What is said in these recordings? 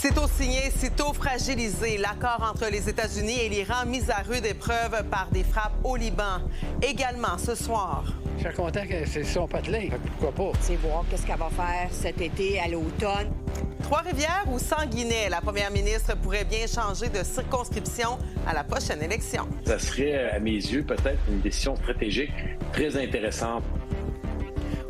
Sitôt signé, sitôt fragilisé, l'accord entre les États-Unis et l'Iran mis à rude épreuve par des frappes au Liban. Également ce soir. Je suis content que c'est son patelin. Pourquoi pas? C'est voir qu'est-ce qu'elle va faire cet été à l'automne. Trois-Rivières ou Sanguinet, la première ministre pourrait bien changer de circonscription à la prochaine élection. Ça serait, à mes yeux, peut-être une décision stratégique très intéressante.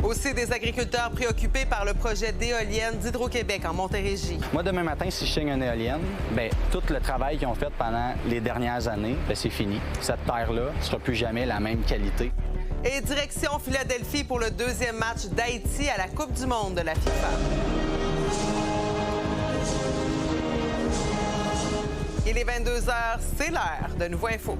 Aussi des agriculteurs préoccupés par le projet d'éolienne d'Hydro-Québec en Montérégie. Moi, demain matin, si je signe une éolienne, tout le travail qu'ils ont fait pendant les dernières années, c'est fini. Cette terre-là ne sera plus jamais la même qualité. Et direction Philadelphie pour le deuxième match d'Haïti à la Coupe du monde de la FIFA. Il est 22h, c'est l'heure de Nouveau Info.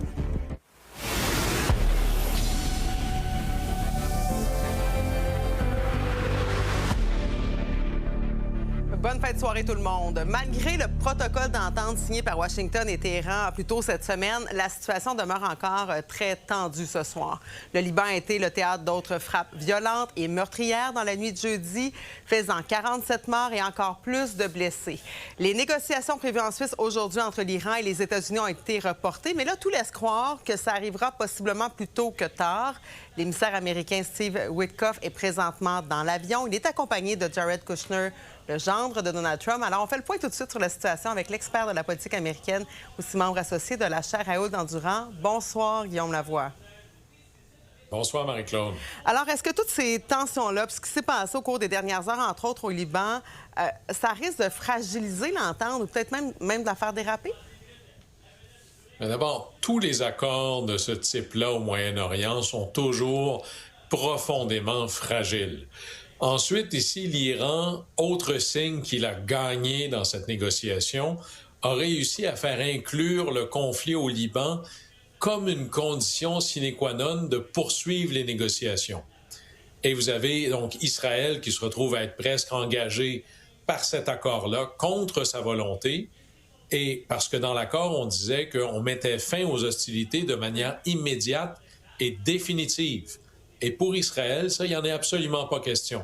Bonne fin de soirée tout le monde. Malgré le protocole d'entente signé par Washington et Téhéran plus tôt cette semaine, la situation demeure encore très tendue ce soir. Le Liban a été le théâtre d'autres frappes violentes et meurtrières dans la nuit de jeudi, faisant 47 morts et encore plus de blessés. Les négociations prévues en Suisse aujourd'hui entre l'Iran et les États-Unis ont été reportées, mais là, tout laisse croire que ça arrivera possiblement plus tôt que tard. L'émissaire américain Steve Witkoff est présentement dans l'avion. Il est accompagné de Jared Kushner, le gendre de Donald Trump. Alors, on fait le point tout de suite sur la situation avec l'expert de la politique américaine, aussi membre associé de la chaire Raoul Endurant. Bonsoir, Guillaume Lavoie. Bonsoir, Marie-Claude. Alors, est-ce que toutes ces tensions-là, puis ce qui s'est passé au cours des dernières heures, entre autres au Liban, ça risque de fragiliser l'entente ou peut-être même de la faire déraper? D'abord, tous les accords de ce type-là au Moyen-Orient sont toujours profondément fragiles. Ensuite, ici, l'Iran, autre signe qu'il a gagné dans cette négociation, a réussi à faire inclure le conflit au Liban comme une condition sine qua non de poursuivre les négociations. Et vous avez donc Israël qui se retrouve à être presque engagé par cet accord-là contre sa volonté, et parce que dans l'accord, on disait qu'on mettait fin aux hostilités de manière immédiate et définitive. Et pour Israël, ça, il n'y en est absolument pas question.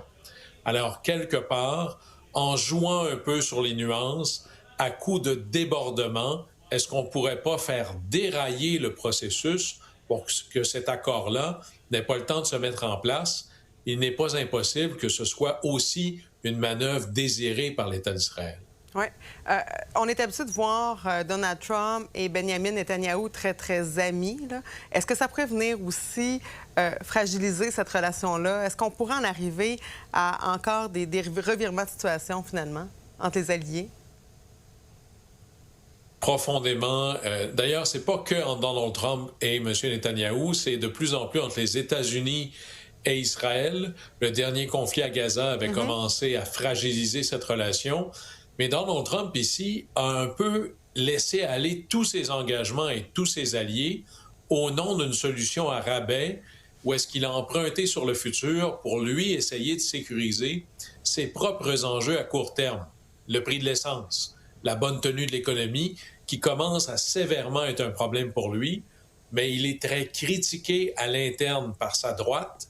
Alors, quelque part, en jouant un peu sur les nuances, à coup de débordement, est-ce qu'on ne pourrait pas faire dérailler le processus pour que cet accord-là n'ait pas le temps de se mettre en place? Il n'est pas impossible que ce soit aussi une manœuvre désirée par l'État d'Israël. Oui. On est habitué de voir Donald Trump et Benjamin Netanyahou très, très amis. Est-ce que ça pourrait venir aussi fragiliser cette relation-là? Est-ce qu'on pourrait en arriver à encore des revirements de situation, finalement, entre les alliés? Profondément. D'ailleurs, c'est pas que entre Donald Trump et M. Netanyahou, c'est de plus en plus entre les États-Unis et Israël. Le dernier conflit à Gaza avait commencé à fragiliser cette relation. Mais Donald Trump, ici, a un peu laissé aller tous ses engagements et tous ses alliés au nom d'une solution à rabais où est-ce qu'il a emprunté sur le futur pour lui essayer de sécuriser ses propres enjeux à court terme. Le prix de l'essence, la bonne tenue de l'économie, qui commence à sévèrement être un problème pour lui, mais il est très critiqué à l'interne par sa droite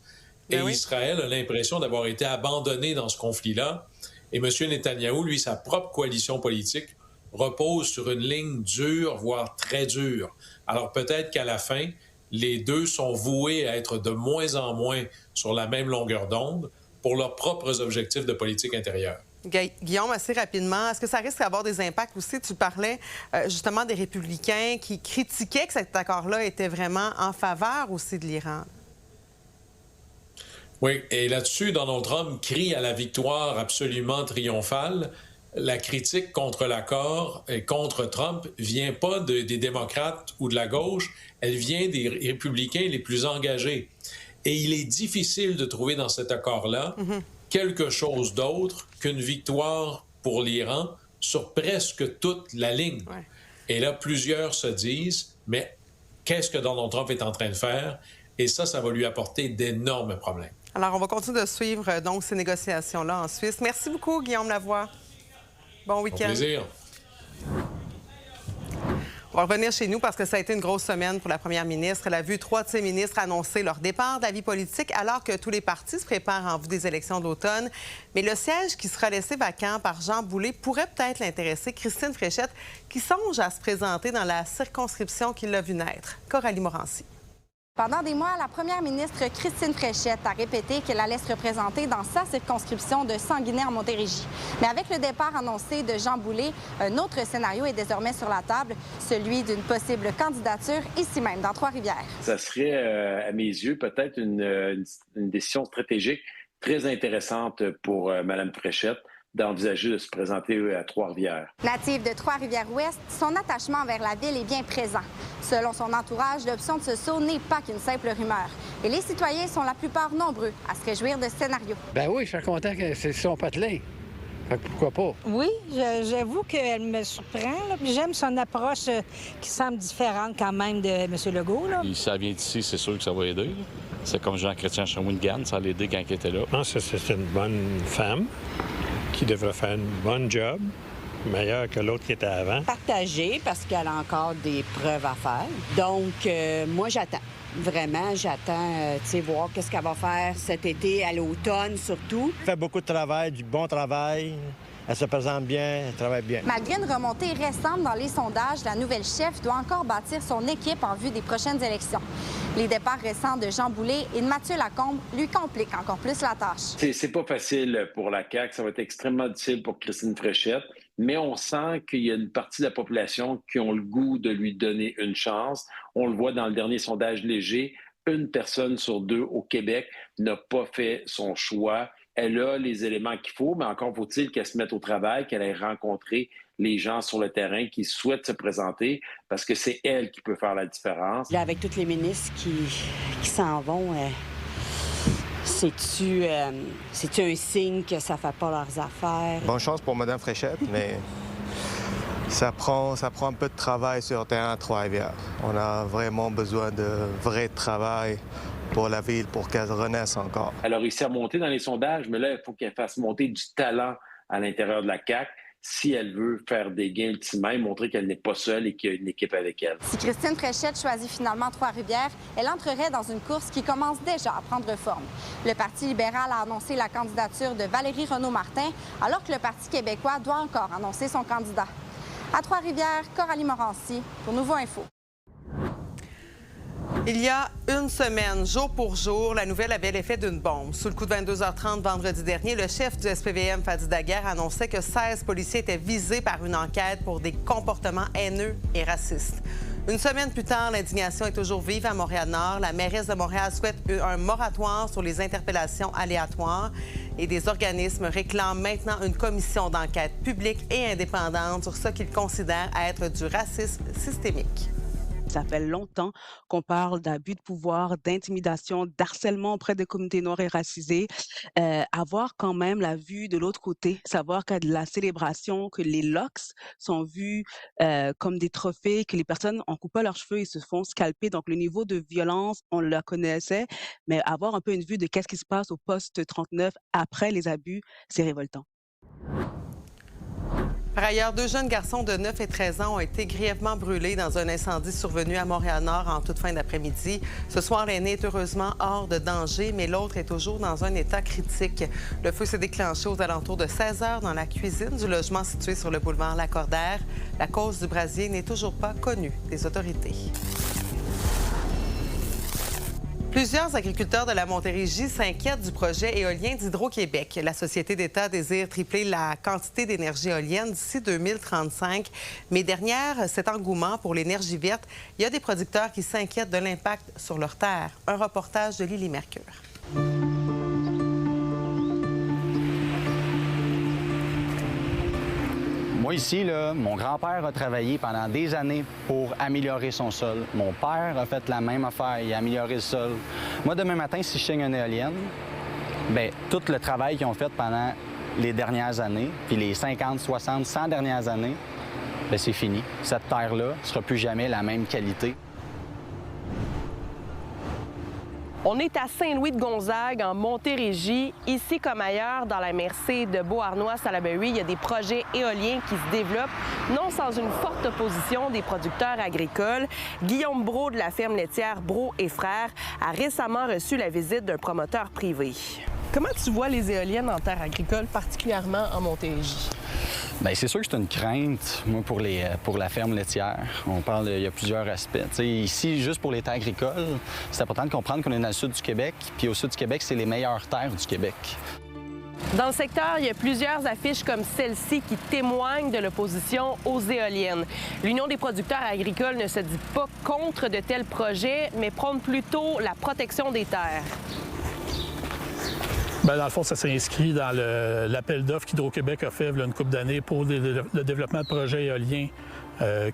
et Israël a l'impression d'avoir été abandonné dans ce conflit-là. Et M. Netanyahou, lui, sa propre coalition politique repose sur une ligne dure, voire très dure. Alors peut-être qu'à la fin, les deux sont voués à être de moins en moins sur la même longueur d'onde pour leurs propres objectifs de politique intérieure. Guillaume, assez rapidement, est-ce que ça risque d'avoir des impacts aussi? Tu parlais justement des républicains qui critiquaient que cet accord-là était vraiment en faveur aussi de l'Iran. Oui, et là-dessus, Donald Trump crie à la victoire absolument triomphale. La critique contre l'accord et contre Trump vient pas des démocrates ou de la gauche, elle vient des républicains les plus engagés. Et il est difficile de trouver dans cet accord-là quelque chose d'autre qu'une victoire pour l'Iran sur presque toute la ligne. Ouais. Et là, plusieurs se disent, mais qu'est-ce que Donald Trump est en train de faire? Et ça va lui apporter d'énormes problèmes. Alors, on va continuer de suivre donc ces négociations-là en Suisse. Merci beaucoup, Guillaume Lavoie. Bon week-end. Au plaisir. On va revenir chez nous parce que ça a été une grosse semaine pour la première ministre. Elle a vu 3 de ses ministres annoncer leur départ de la vie politique alors que tous les partis se préparent en vue des élections d'automne. Mais le siège qui sera laissé vacant par Jean Boulet pourrait peut-être l'intéresser Christine Fréchette qui songe à se présenter dans la circonscription qui l'a vu naître. Coralie Morancy. Pendant des mois, la première ministre Christine Fréchette a répété qu'elle allait se représenter dans sa circonscription de Sanguinet en Montérégie. Mais avec le départ annoncé de Jean Boulet, un autre scénario est désormais sur la table, celui d'une possible candidature ici même, dans Trois-Rivières. Ça serait, à mes yeux, peut-être une décision stratégique très intéressante pour Mme Fréchette d'envisager de se présenter à Trois-Rivières. Native de Trois-Rivières-Ouest, son attachement envers la ville est bien présent. Selon son entourage, l'option de ce saut n'est pas qu'une simple rumeur. Et les citoyens sont la plupart nombreux à se réjouir de ce scénario. Ben oui, je suis content que c'est son patelin. Fait que pourquoi pas? Oui, j'avoue qu'elle me surprend. Là. Puis j'aime son approche qui semble différente quand même de M. Legault. Là. Si ça vient d'ici, c'est sûr que ça va aider. C'est comme Jean-Chrétien Shawinigan, ça l'a aidé quand il était là. Je pense que c'est une bonne femme qui devrait faire une bonne job, meilleure que l'autre qui était avant. Partagée parce qu'elle a encore des preuves à faire. Donc, moi, j'attends. Vraiment, j'attends, voir qu'est-ce qu'elle va faire cet été, à l'automne surtout. Elle fait beaucoup de travail, du bon travail. Elle se présente bien, elle travaille bien. Malgré une remontée récente dans les sondages, la nouvelle chef doit encore bâtir son équipe en vue des prochaines élections. Les départs récents de Jean Boulet et de Mathieu Lacombe lui compliquent encore plus la tâche. C'est pas facile pour la CAQ. Ça va être extrêmement difficile pour Christine Fréchette. Mais on sent qu'il y a une partie de la population qui ont le goût de lui donner une chance. On le voit dans le dernier sondage léger. 1 personne sur 2 au Québec n'a pas fait son choix. Elle a les éléments qu'il faut, mais encore faut-il qu'elle se mette au travail, qu'elle ait rencontré les gens sur le terrain qui souhaitent se présenter, parce que c'est elle qui peut faire la différence. Là, avec tous les ministres qui s'en vont, c'est-tu un signe que ça ne fait pas leurs affaires? Bonne chance pour Mme Fréchette, mais ça prend un peu de travail sur le terrain à Trois-Rivières. On a vraiment besoin de vrai travail pour la ville, pour qu'elle renaisse encore. Elle a réussi à monter dans les sondages, mais là, il faut qu'elle fasse monter du talent à l'intérieur de la CAQ si elle veut faire des gains ultimement et montrer qu'elle n'est pas seule et qu'il y a une équipe avec elle. Si Christine Fréchette choisit finalement Trois-Rivières, elle entrerait dans une course qui commence déjà à prendre forme. Le Parti libéral a annoncé la candidature de Valérie Renaud-Martin, alors que le Parti québécois doit encore annoncer son candidat. À Trois-Rivières, Coralie Morancy pour Nouveau Info. Il y a une semaine, jour pour jour, la nouvelle avait l'effet d'une bombe. Sous le coup de 22h30 vendredi dernier, le chef du SPVM, Fadi Daguerre, annonçait que 16 policiers étaient visés par une enquête pour des comportements haineux et racistes. Une semaine plus tard, l'indignation est toujours vive à Montréal-Nord. La mairesse de Montréal souhaite un moratoire sur les interpellations aléatoires et des organismes réclament maintenant une commission d'enquête publique et indépendante sur ce qu'ils considèrent être du racisme systémique. Ça fait longtemps qu'on parle d'abus de pouvoir, d'intimidation, d'harcèlement auprès des communautés noires et racisées. Avoir quand même la vue de l'autre côté, savoir qu'il y a de la célébration, que les locks sont vus comme des trophées, que les personnes en coupant leurs cheveux, ils se font scalper. Donc, le niveau de violence, on le connaissait, mais avoir un peu une vue de qu'est-ce qui se passe au poste 39 après les abus, c'est révoltant. Par ailleurs, 2 jeunes garçons de 9 et 13 ans ont été grièvement brûlés dans un incendie survenu à Montréal-Nord en toute fin d'après-midi. Ce soir, l'aîné est heureusement hors de danger, mais l'autre est toujours dans un état critique. Le feu s'est déclenché aux alentours de 16 heures dans la cuisine du logement situé sur le boulevard Lacordaire. La cause du brasier n'est toujours pas connue des autorités. Plusieurs agriculteurs de la Montérégie s'inquiètent du projet éolien d'Hydro-Québec. La société d'État désire tripler la quantité d'énergie éolienne d'ici 2035. Mais derrière cet engouement pour l'énergie verte, il y a des producteurs qui s'inquiètent de l'impact sur leurs terres. Un reportage de Lily Mercure. Moi, ici, là, mon grand-père a travaillé pendant des années pour améliorer son sol. Mon père a fait la même affaire, il a amélioré le sol. Moi, demain matin, si je signe une éolienne, bien, tout le travail qu'ils ont fait pendant les dernières années, puis les 50, 60, 100 dernières années, bien, c'est fini. Cette terre-là ne sera plus jamais la même qualité. On est à Saint-Louis-de-Gonzague, en Montérégie. Ici comme ailleurs, dans la MRC de Beauharnois-Salaberry, il y a des projets éoliens qui se développent, non sans une forte opposition des producteurs agricoles. Guillaume Brault de la ferme laitière Brault et Frères a récemment reçu la visite d'un promoteur privé. Comment tu vois les éoliennes en terre agricole, particulièrement en Montérégie? Bien, c'est sûr que c'est une crainte, moi, pour la ferme laitière. On parle, il y a plusieurs aspects. T'sais, ici, juste pour les terres agricoles, c'est important de comprendre qu'on est dans le sud du Québec, puis au sud du Québec, c'est les meilleures terres du Québec. Dans le secteur, il y a plusieurs affiches comme celle-ci qui témoignent de l'opposition aux éoliennes. L'Union des producteurs agricoles ne se dit pas contre de tels projets, mais prône plutôt la protection des terres. Bien, dans le fond, ça s'inscrit dans l'appel d'offres qu'Hydro-Québec a fait il y a une couple d'années pour le développement de projets éoliens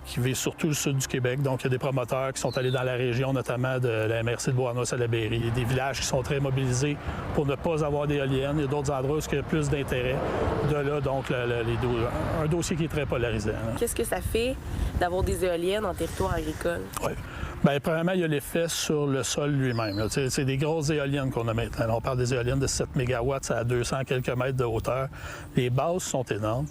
qui visent surtout le sud du Québec. Donc, il y a des promoteurs qui sont allés dans la région, notamment de la MRC de Beauharnois-Salaberry. Il y a des villages qui sont très mobilisés pour ne pas avoir d'éoliennes. Il y a d'autres endroits où il y a plus d'intérêt. De là, donc, un dossier qui est très polarisant. Qu'est-ce que ça fait d'avoir des éoliennes en territoire agricole? Oui. Bien, premièrement, il y a l'effet sur le sol lui-même. C'est des grosses éoliennes qu'on a maintenant. On parle des éoliennes de 7 MW à 200 quelques mètres de hauteur. Les bases sont énormes.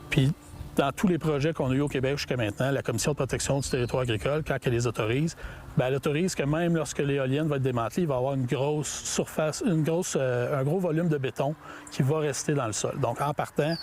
Puis, dans tous les projets qu'on a eu au Québec jusqu'à maintenant, la Commission de protection du territoire agricole, quand elle les autorise, bien, elle autorise que même lorsque l'éolienne va être démantelée, il va y avoir une grosse surface, un gros volume de béton qui va rester dans le sol. Donc, en partant,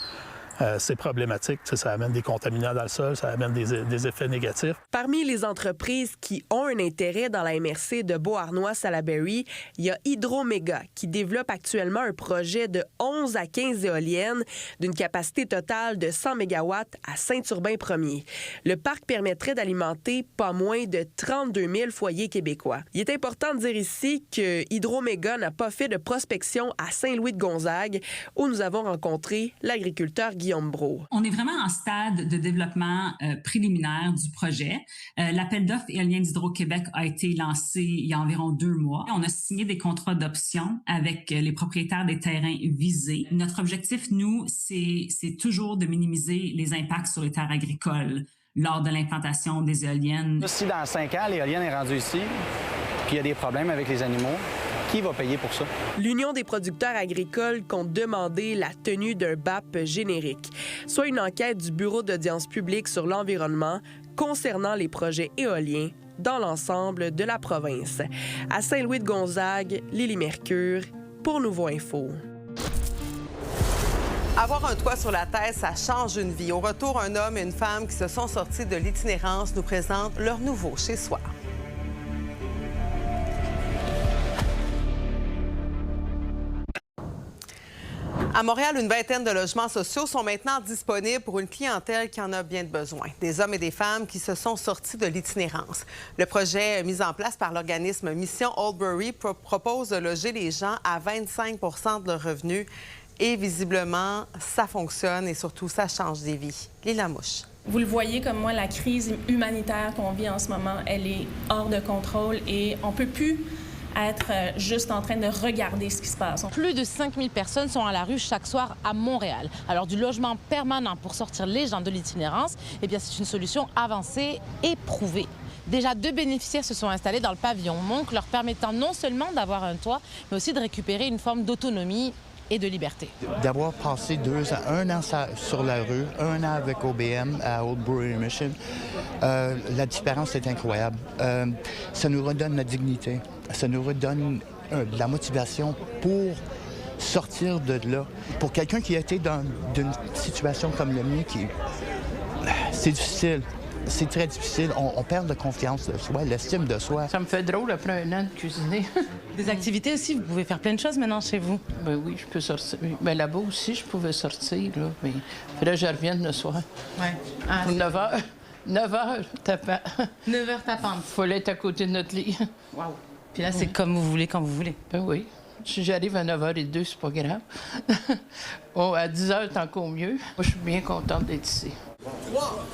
c'est problématique. Ça amène des contaminants dans le sol, ça amène des effets négatifs. Parmi les entreprises qui ont un intérêt dans la MRC de Beauharnois-Salaberry, il y a Hydro-Méga qui développe actuellement un projet de 11 à 15 éoliennes d'une capacité totale de 100 MW à Saint-Urbain-Premier. Le parc permettrait d'alimenter pas moins de 32 000 foyers québécois. Il est important de dire ici que Hydro-Méga n'a pas fait de prospection à Saint-Louis-de-Gonzague où nous avons rencontré l'agriculteur Guillaume Brault. On est vraiment en stade de développement préliminaire du projet. L'appel d'offres éolien d'Hydro-Québec a été lancé il y a environ 2 mois. On a signé des contrats d'option avec les propriétaires des terrains visés. Notre objectif, nous, c'est toujours de minimiser les impacts sur les terres agricoles lors de l'implantation des éoliennes. Si dans 5 ans, l'éolienne est rendue ici, puis il y a des problèmes avec les animaux, qui va payer pour ça? L'Union des producteurs agricoles compte demander la tenue d'un BAP générique, soit une enquête du Bureau d'audience publique sur l'environnement concernant les projets éoliens dans l'ensemble de la province. À Saint-Louis-de-Gonzague, Lily Mercure, pour Nouveau Info. Avoir un toit sur la tête, ça change une vie. Au retour, un homme et une femme qui se sont sortis de l'itinérance nous présentent leur nouveau chez-soi. À Montréal, une vingtaine de logements sociaux sont maintenant disponibles pour une clientèle qui en a bien besoin. Des hommes et des femmes qui se sont sortis de l'itinérance. Le projet mis en place par l'organisme Mission Oldbury propose de loger les gens à 25 % de leurs revenus. Et visiblement, ça fonctionne et surtout, ça change des vies. Lila Mouche. Vous le voyez comme moi, la crise humanitaire qu'on vit en ce moment, elle est hors de contrôle et on ne peut plus être juste en train de regarder ce qui se passe. Plus de 5000 personnes sont à la rue chaque soir à Montréal. Alors, du logement permanent pour sortir les gens de l'itinérance, eh bien, c'est une solution avancée et prouvée. Déjà, 2 bénéficiaires se sont installés dans le pavillon Monc, leur permettant non seulement d'avoir un toit, mais aussi de récupérer une forme d'autonomie et de liberté. D'avoir passé 1 an sur la rue, 1 an avec OBM à Oldbury Mission, la différence est incroyable. Ça nous redonne la dignité, ça nous redonne de la motivation pour sortir de là. Pour quelqu'un qui a été dans une situation comme le mien, c'est difficile. C'est très difficile. On perd de confiance de soi, l'estime de soi. Ça me fait drôle après 1 an de cuisiner. Des activités aussi, vous pouvez faire plein de choses maintenant chez vous. Ben oui, je peux sortir. Ben là-bas aussi, je pouvais sortir, là. Mais il faudrait que je revienne le soir. Oui. Ah, 9 h. 9 h tapant. 9 h tapant. Il fallait être à côté de notre lit. Wow. Puis là, c'est comme vous voulez, quand vous voulez. Ben oui. Si j'arrive à 9h02, c'est pas grave. Oh, à 10 h, c'est encore mieux. Moi, je suis bien contente d'être ici. 3,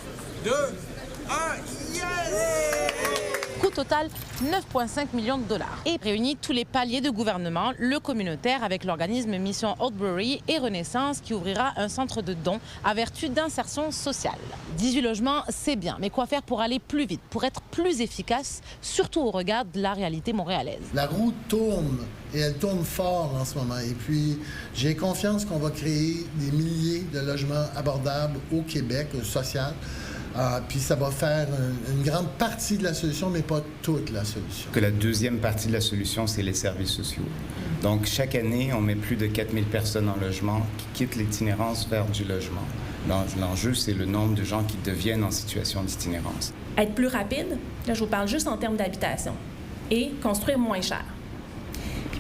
2, 1, yes! Coûte total 9,5 millions de dollars. Et réunit tous les paliers de gouvernement, le communautaire avec l'organisme Mission Oldbury et Renaissance qui ouvrira un centre de dons à vertu d'insertion sociale. 18 logements, c'est bien, mais quoi faire pour aller plus vite, pour être plus efficace, surtout au regard de la réalité montréalaise? La roue tourne et elle tourne fort en ce moment. Et puis, j'ai confiance qu'on va créer des milliers de logements abordables au Québec, social. Puis ça va faire une grande partie de la solution, mais pas toute la solution. Que la deuxième partie de la solution, c'est les services sociaux. Donc, chaque année, on met plus de 4000 personnes en logement qui quittent l'itinérance vers du logement. L'enjeu, c'est le nombre de gens qui deviennent en situation d'itinérance. Être plus rapide, là, je vous parle juste en termes d'habitation, et construire moins cher.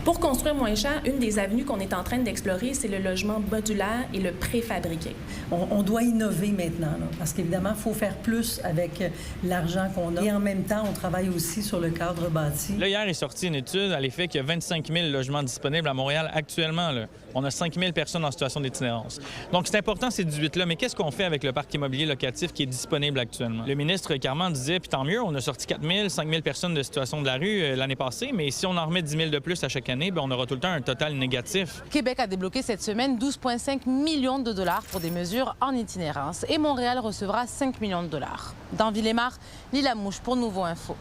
Pour construire moins cher, une des avenues qu'on est en train d'explorer, c'est le logement modulaire et le préfabriqué. On doit innover maintenant, là, parce qu'évidemment, il faut faire plus avec l'argent qu'on a. Et en même temps, on travaille aussi sur le cadre bâti. Là, hier est sortie une étude à l'effet qu'il y a 25 000 logements disponibles à Montréal actuellement. Là. On a 5 000 personnes en situation d'itinérance. Donc, c'est important, ces 18-là, mais qu'est-ce qu'on fait avec le parc immobilier locatif qui est disponible actuellement? Le ministre Carman disait, puis tant mieux, on a sorti 4 000, 5 000 personnes de situation de la rue l'année passée, mais si on en remet 10 000 de plus à chaque année, bien, on aura tout le temps un total négatif. Québec a débloqué cette semaine 12,5 millions de dollars pour des mesures en itinérance et Montréal recevra 5 millions de dollars. Dans Villemar, Lila Mouche pour Nouveau Info.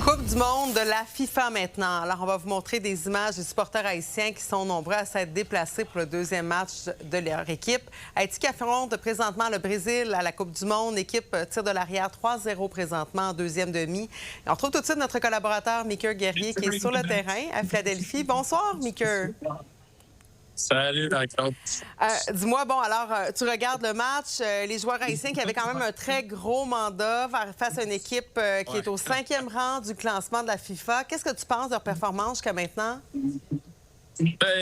Coupe du monde de la FIFA maintenant. Alors, on va vous montrer des images des supporters haïtiens qui sont nombreux à s'être déplacés pour le deuxième match de leur équipe. Haïti qui affronte présentement le Brésil à la Coupe du monde. L'équipe tire de l'arrière 3-0 présentement en deuxième demi. Et on retrouve tout de suite notre collaborateur Mickey Guerrier qui est sur le terrain à Philadelphie. Bonsoir, Mickey. Salut, Marie-Claude. Dis-moi, bon, alors, tu regardes le match, les joueurs haïtiens qui avaient quand même un très gros mandat face à une équipe qui est au 5e rang du classement de la FIFA. Qu'est-ce que tu penses de leur performance jusqu'à maintenant?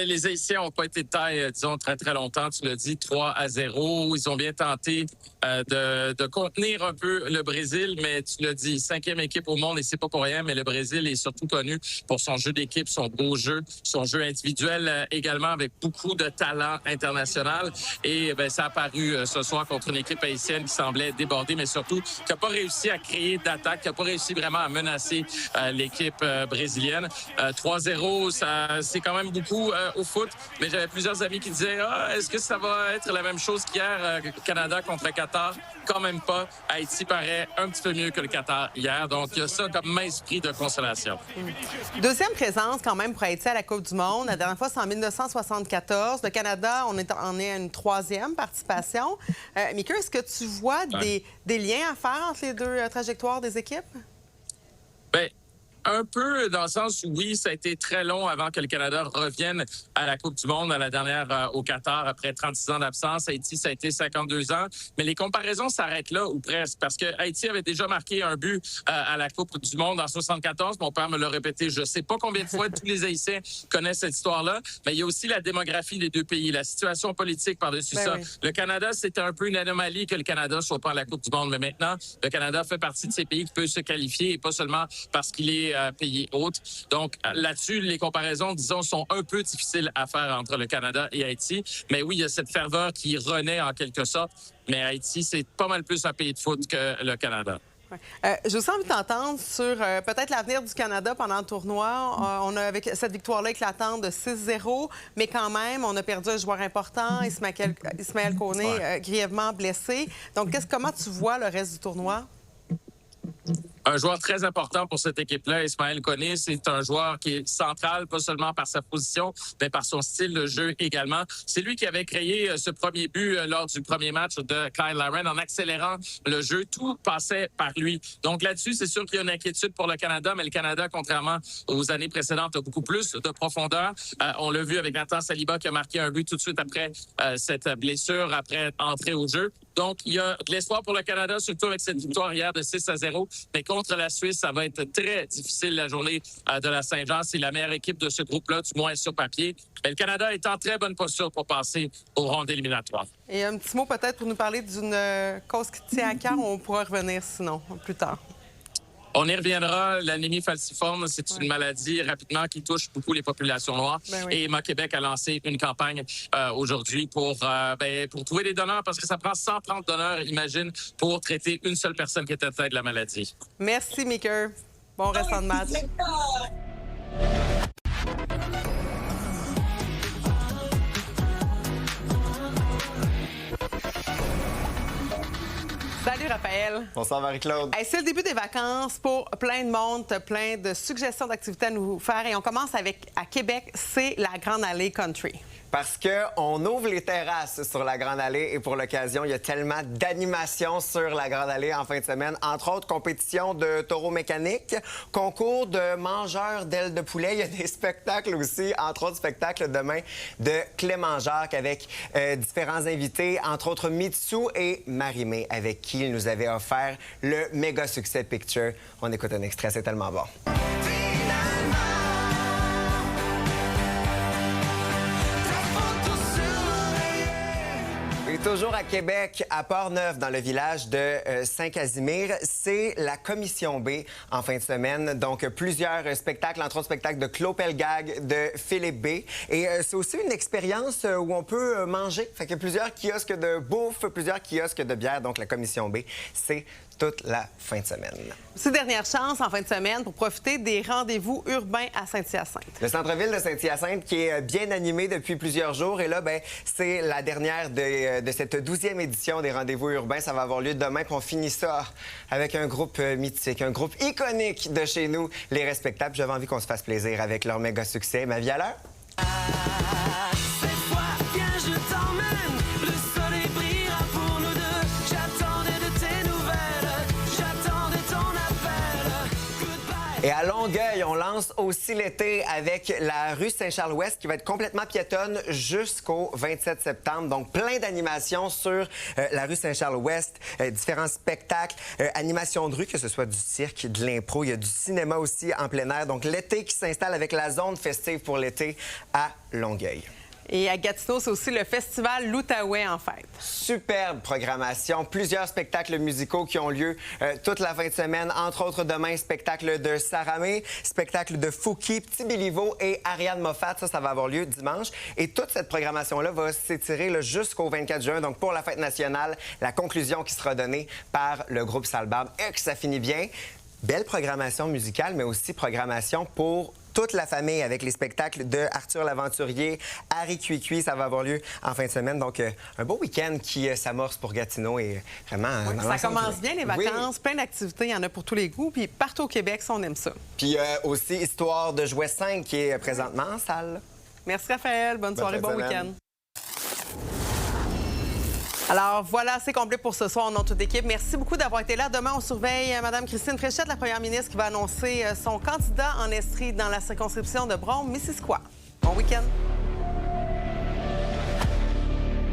Les Haïtiens n'ont pas été de taille, disons, très, très longtemps. Tu l'as dit, 3-0. Ils ont bien tenté de contenir un peu le Brésil, mais tu l'as dit, 5e équipe au monde, et c'est pas pour rien, mais le Brésil est surtout connu pour son jeu d'équipe, son beau jeu, son jeu individuel également, avec beaucoup de talent international. Et bien, ça a apparu ce soir contre une équipe haïtienne qui semblait débordée, mais surtout qui n'a pas réussi à créer d'attaque, qui n'a pas réussi vraiment à menacer l'équipe brésilienne. 3-0, c'est quand même beaucoup au foot, mais j'avais plusieurs amis qui disaient est-ce que ça va être la même chose qu'hier, Canada contre Qatar? Quand même pas. Haïti paraît un petit peu mieux que le Qatar hier, donc il y a ça comme esprit de consolation. Deuxième présence quand même pour Haïti à la Coupe du monde. La dernière fois, c'est en 1974. Le Canada, on est à une 3e participation. Mickey, est-ce que tu vois des liens à faire entre les deux trajectoires des équipes? Bien, un peu dans le sens où, oui, ça a été très long avant que le Canada revienne à la Coupe du monde, à la dernière au Qatar, après 36 ans d'absence. Haïti, ça a été 52 ans. Mais les comparaisons s'arrêtent là, ou presque, parce que Haïti avait déjà marqué un but à la Coupe du monde en 74. Mon père me l'a répété, je ne sais pas combien de fois tous les Haïtiens connaissent cette histoire-là, mais il y a aussi la démographie des deux pays, la situation politique par-dessus ça. Oui. Le Canada, c'était un peu une anomalie que le Canada ne soit pas à la Coupe du monde, mais maintenant, le Canada fait partie de ces pays qui peuvent se qualifier, et pas seulement parce qu'il est pays hôte. Donc, là-dessus, les comparaisons, disons, sont un peu difficiles à faire entre le Canada et Haïti. Mais oui, il y a cette ferveur qui renaît en quelque sorte. Mais Haïti, c'est pas mal plus un pays de foot que le Canada. J'ai aussi envie de t'entendre sur peut-être l'avenir du Canada pendant le tournoi. On a avec cette victoire-là éclatante de 6-0, mais quand même, on a perdu un joueur important, Ismaël Koné, grièvement blessé. Donc, comment tu vois le reste du tournoi? Un joueur très important pour cette équipe-là, Ismaël Koné, c'est un joueur qui est central, pas seulement par sa position, mais par son style de jeu également. C'est lui qui avait créé ce premier but lors du premier match de Kyle Larin en accélérant le jeu. Tout passait par lui. Donc là-dessus, c'est sûr qu'il y a une inquiétude pour le Canada, mais le Canada, contrairement aux années précédentes, a beaucoup plus de profondeur. On l'a vu avec Nathan Saliba qui a marqué un but tout de suite après cette blessure, après entrer au jeu. Donc, il y a de l'espoir pour le Canada, surtout avec cette victoire hier de 6-0. Mais contre la Suisse, ça va être très difficile la journée de la Saint-Jean. C'est la meilleure équipe de ce groupe-là, du moins sur papier. Mais le Canada est en très bonne posture pour passer au round éliminatoire. Et un petit mot peut-être pour nous parler d'une cause qui tient à cœur. On pourra revenir sinon plus tard. On y reviendra. L'anémie falciforme, c'est une maladie rapidement qui touche beaucoup les populations noires. Et Emma Québec a lancé une campagne aujourd'hui pour trouver des donneurs parce que ça prend 130 donneurs, imagine, pour traiter une seule personne qui est atteinte de la maladie. Merci, Meeker. Bon restant de match. Salut Raphaël. Bonsoir Marie-Claude. Hey, c'est le début des vacances pour plein de monde, plein de suggestions d'activités à nous faire. Et on commence avec, à Québec, c'est la Grande Allée Country. Parce qu'on ouvre les terrasses sur la Grande Allée et pour l'occasion, il y a tellement d'animations sur la Grande Allée en fin de semaine. Entre autres, compétition de taureaux mécaniques, concours de mangeurs d'ailes de poulet. Il y a des spectacles aussi, entre autres spectacles demain de Clément Jacques avec différents invités, entre autres Mitsu et Marie-Mé, avec qui il nous avait offert le méga succès Picture. On écoute un extrait, c'est tellement bon. Et toujours à Québec, à Port-Neuf, dans le village de Saint-Casimir, c'est la Commission B en fin de semaine. Donc, plusieurs spectacles, entre autres spectacles de Claude Pelgag, de Philippe B. Et c'est aussi une expérience où on peut manger. Fait qu'il y a plusieurs kiosques de bouffe, plusieurs kiosques de bière. Donc, la Commission B, c'est toute la fin de semaine. C'est dernière chance en fin de semaine pour profiter des rendez-vous urbains à Saint-Hyacinthe. Le centre-ville de Saint-Hyacinthe qui est bien animé depuis plusieurs jours. Et là, c'est la dernière de cette 12e édition des rendez-vous urbains. Ça va avoir lieu demain. Puis on finit ça avec un groupe mythique, un groupe iconique de chez nous, les Respectables. J'avais envie qu'on se fasse plaisir avec leur méga succès. Ma vie à l'heure? Et à Longueuil, on lance aussi l'été avec la rue Saint-Charles-Ouest qui va être complètement piétonne jusqu'au 27 septembre. Donc, plein d'animations sur la rue Saint-Charles-Ouest, différents spectacles, animations de rue, que ce soit du cirque, de l'impro. Il y a du cinéma aussi en plein air. Donc, l'été qui s'installe avec la zone festive pour l'été à Longueuil. Et à Gatineau, c'est aussi le festival l'Outaouais en fête. Superbe programmation. Plusieurs spectacles musicaux qui ont lieu toute la fin de semaine. Entre autres, demain, spectacle de Saramé, spectacle de Fouki, Petit Béliveau et Ariane Moffat. Ça va avoir lieu dimanche. Et toute cette programmation-là va s'étirer jusqu'au 24 juin. Donc, pour la fête nationale, la conclusion qui sera donnée par le groupe Salbarbe. Et que ça finit bien. Belle programmation musicale, mais aussi programmation pour toute la famille avec les spectacles de Arthur l'Aventurier, Harry Cuicui. Ça va avoir lieu en fin de semaine. Donc, un beau week-end qui s'amorce pour Gatineau et vraiment... ça commence bien, les vacances. Oui. Plein d'activités. Il y en a pour tous les goûts. Puis partout au Québec, ça, on aime ça. Puis aussi, Histoire de jouets 5 qui est présentement en salle. Merci, Raphaël. Bonne soirée, bon week-end. Alors, voilà, c'est complet pour ce soir en nom de toute équipe. Merci beaucoup d'avoir été là. Demain, on surveille Mme Christine Fréchette, la première ministre, qui va annoncer son candidat en Estrie dans la circonscription de Brome-Missisquoi. Bon week-end.